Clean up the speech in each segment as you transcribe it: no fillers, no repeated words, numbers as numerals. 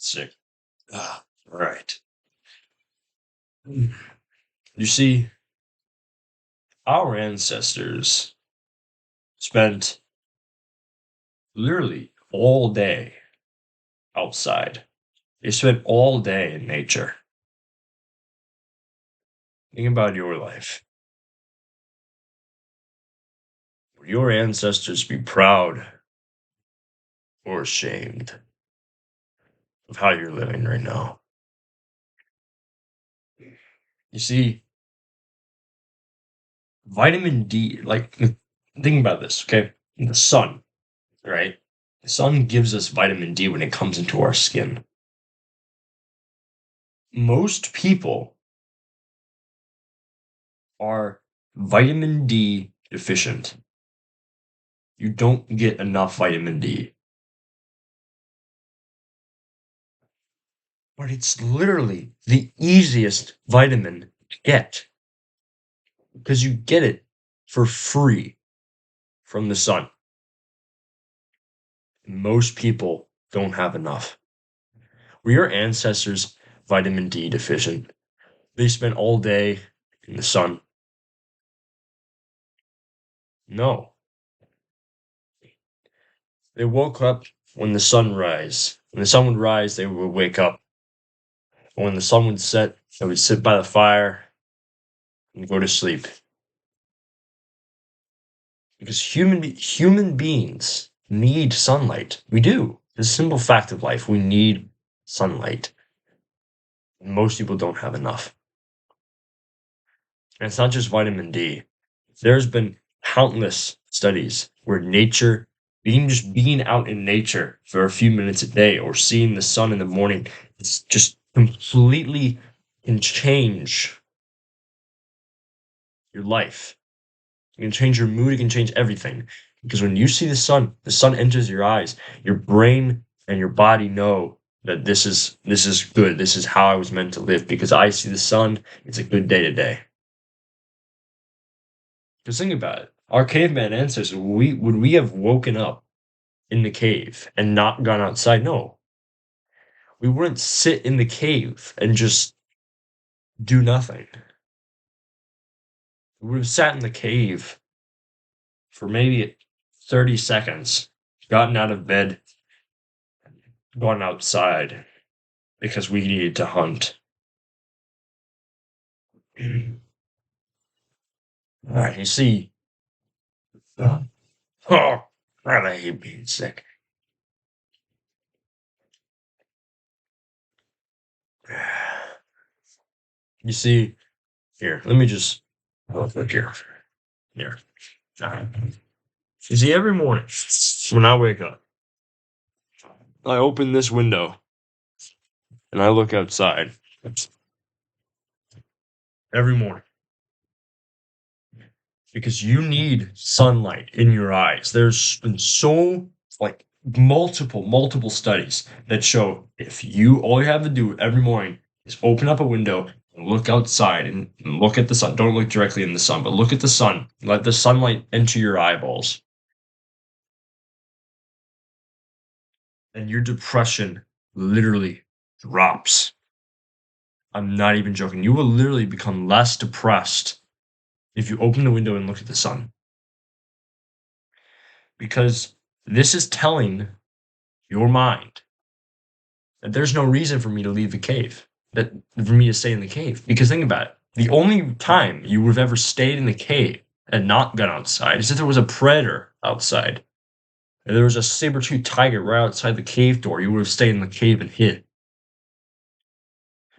Sick. All right. You see, our ancestors spent literally all day outside. They spent all day in nature. Think about your life. Would your ancestors be proud or ashamed of how you're living right now? You see, vitamin D, think about this, okay? The sun, right? The sun gives us vitamin D when it comes into our skin. Most people are vitamin D deficient. You don't get enough vitamin D. But it's literally the easiest vitamin to get because you get it for free from the sun. Most people don't have enough. Were your ancestors vitamin D deficient? They spent all day in the sun? No. They woke up when the sun rise. When the sun would rise, they would wake up. When the sun would set, they would sit by the fire and go to sleep. Because human beings need sunlight. We do. It's a simple fact of life. We need sunlight. Most people don't have enough. And it's not just vitamin D. There's been countless studies where being out in nature for a few minutes a day or seeing the sun in the morning, it's just completely can change your life. It can change your mood, it can change everything. Because when you see the sun enters your eyes, your brain and your body know that this is good. This is how I was meant to live. Because I see the sun, it's a good day today. Just think about it. Our caveman ancestors, would we have woken up in the cave and not gone outside? No. We wouldn't sit in the cave and just do nothing. We would have sat in the cave for maybe 30 seconds, gotten out of bed, gone outside because we needed to hunt. Alright, you see. Oh, I hate being sick. You see, here, let me just look here. Here. Alright. You see, every morning when I wake up, I open this window and I look outside. Every morning. Because you need sunlight in your eyes. There's been multiple studies that show if all you have to do every morning is open up a window and look outside and look at the sun. Don't look directly in the sun, but look at the sun. Let the sunlight enter your eyeballs. And your depression literally drops. I'm not even joking. You will literally become less depressed if you open the window and look at the sun. Because this is telling your mind that there's no reason for me to leave the cave, that for me to stay in the cave. Because think about it. The only time you would have ever stayed in the cave and not gone outside is if there was a predator outside. If there was a saber-toothed tiger right outside the cave door, you would have stayed in the cave and hid.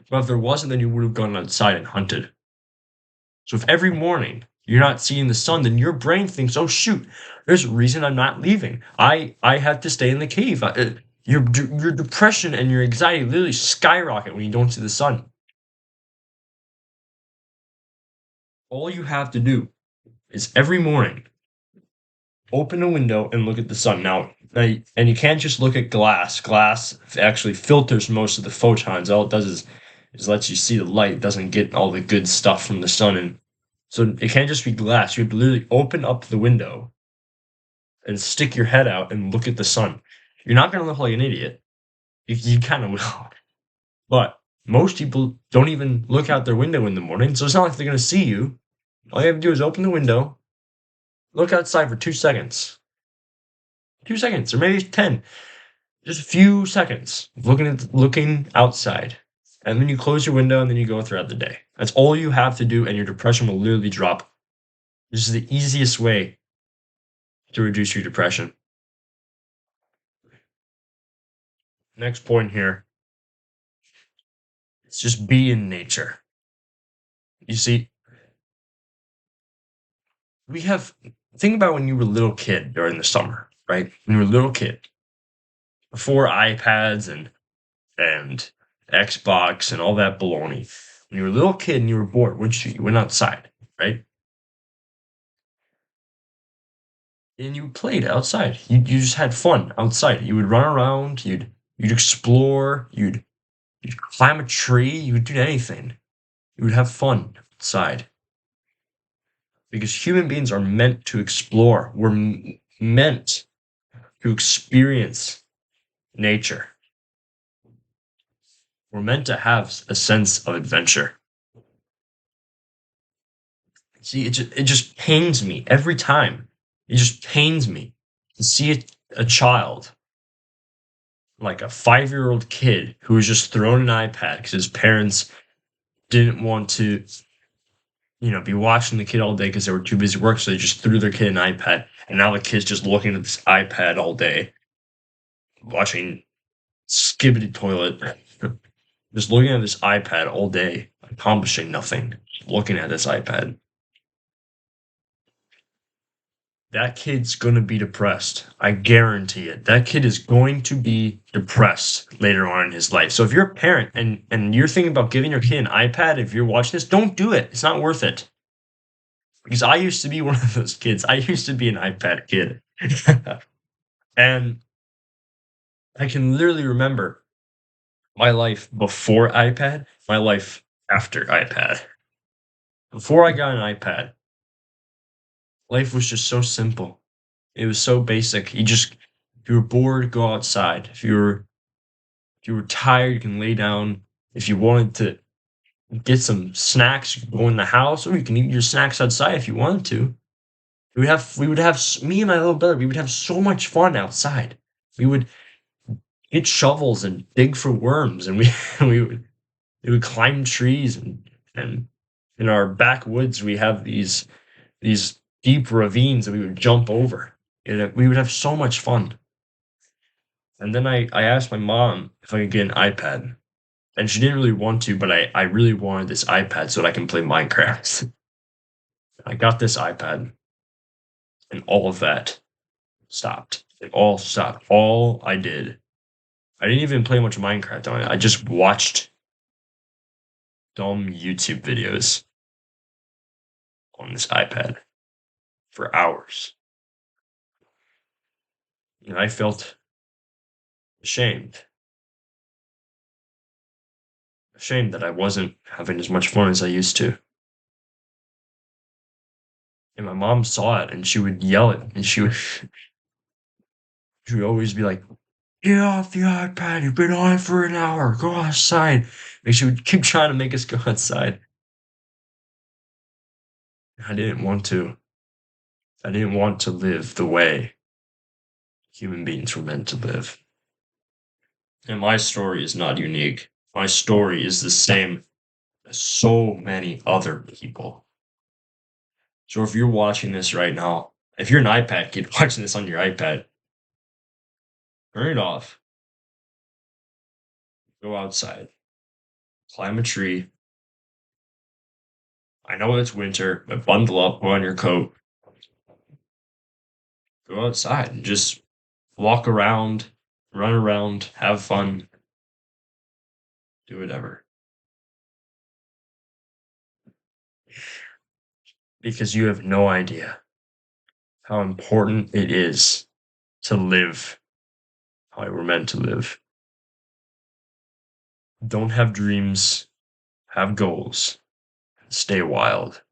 But if there wasn't, then you would have gone outside and hunted. So if every morning you're not seeing the sun, then your brain thinks, oh shoot, there's a reason I'm not leaving. I have to stay in the cave. Your depression and your anxiety literally skyrocket when you don't see the sun. All you have to do is every morning open a window and look at the sun. Now, and you can't just look at glass. Glass actually filters most of the photons. All it does is lets you see the light. It doesn't get all the good stuff from the sun. And so it can't just be glass. You have to literally open up the window and stick your head out and look at the sun. You're not going to look like an idiot. You kind of will. But most people don't even look out their window in the morning, so it's not like they're going to see you. All you have to do is open the window, look outside for 2 seconds. 2 seconds, or maybe 10. Just a few seconds of looking outside. And then you close your window and then you go throughout the day. That's all you have to do, and your depression will literally drop. This is the easiest way to reduce your depression. Next point here. It's just be in nature. You see, think about when you were a little kid during the summer, right? When you were a little kid, before iPads and Xbox and all that baloney. When you were a little kid and you were bored, wouldn't you? You went outside, right? And you played outside. You just had fun outside. You would run around, you'd explore, you'd climb a tree, you would do anything. You would have fun outside. Because human beings are meant to explore. We're meant to experience nature. We're meant to have a sense of adventure. See, it just pains me every time. It just pains me to see a child, like a 5-year-old kid, who was just thrown an iPad because his parents didn't want to, be watching the kid all day because they were too busy work, so they just threw their kid an iPad, and now the kid's just looking at this iPad all day, watching Skibbity Toilet, just looking at this iPad all day, accomplishing nothing, looking at this iPad. That kid's gonna be depressed. I guarantee it. That kid is going to be depressed later on in his life. So if you're a parent and you're thinking about giving your kid an iPad, if you're watching this, don't do it. It's not worth it. Because I used to be one of those kids. I used to be an iPad kid. And I can literally remember my life before iPad, my life after iPad. Before I got an iPad, life was just so simple. It was so basic. If you were bored, go outside. If you were tired, you can lay down. If you wanted to get some snacks, you could go in the house, or you can eat your snacks outside if you wanted to. Me and my little brother, we would have so much fun outside. We would get shovels and dig for worms, and we would climb trees, and in our backwoods we have these deep ravines that we would jump over. And we would have so much fun. And then I asked my mom if I could get an iPad. And she didn't really want to, but I really wanted this iPad so that I can play Minecraft. I got this iPad, and all of that stopped. It all stopped. All I did. I didn't even play much Minecraft on it. I just watched dumb YouTube videos on this iPad for hours. And I felt ashamed. Ashamed that I wasn't having as much fun as I used to. And my mom saw it and she would yell it, and she would always be like, "Get off the iPad, you've been on it for an hour, go outside." And she would keep trying to make us go outside. I didn't want to. I didn't want to live the way human beings were meant to live. And my story is not unique. My story is the same as so many other people. So if you're watching this right now, if you're an iPad kid watching this on your iPad, turn it off. Go outside. Climb a tree. I know it's winter, but bundle up, put on your coat. Go outside and just walk around, run around, have fun, do whatever. Because you have no idea how important it is to live how we were meant to live. Don't have dreams, have goals, stay wild.